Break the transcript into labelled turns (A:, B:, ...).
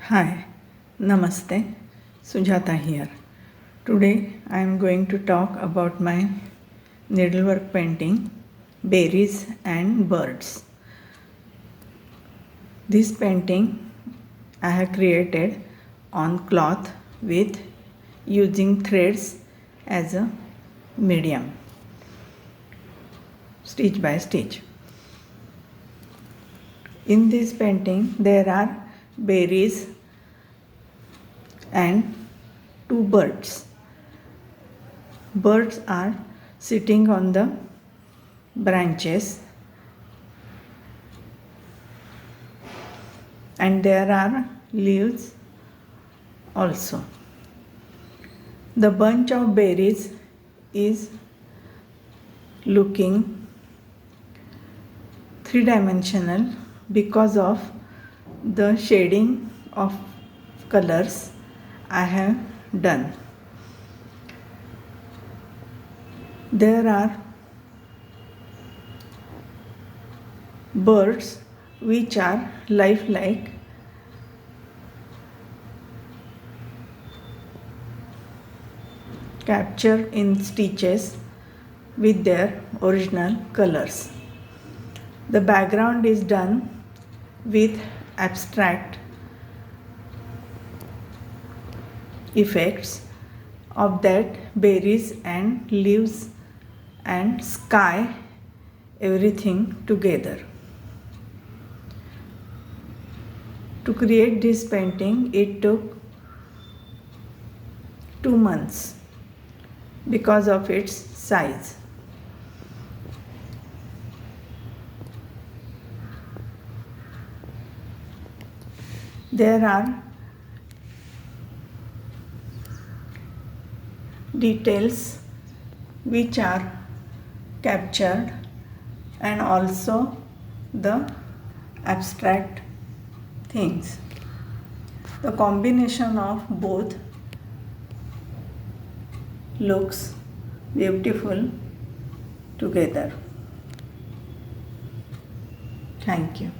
A: Hi, Namaste, Sujata here. Today I am going to talk about my needlework painting, berries and birds. This painting I have created on cloth with using threads as a medium, stitch by stitch. In this painting there are berries and two birds. Birds are sitting on the branches and there are leaves also. The bunch of berries is looking three-dimensional because of the shading of colors I have done. There are birds which are lifelike, captured in stitches with their original colors. The background is done with abstract effects of that berries and leaves and sky, everything together. To create this painting, it took 2 months because of its size. There are details which are captured and also the abstract things. The combination of both looks beautiful together. Thank you.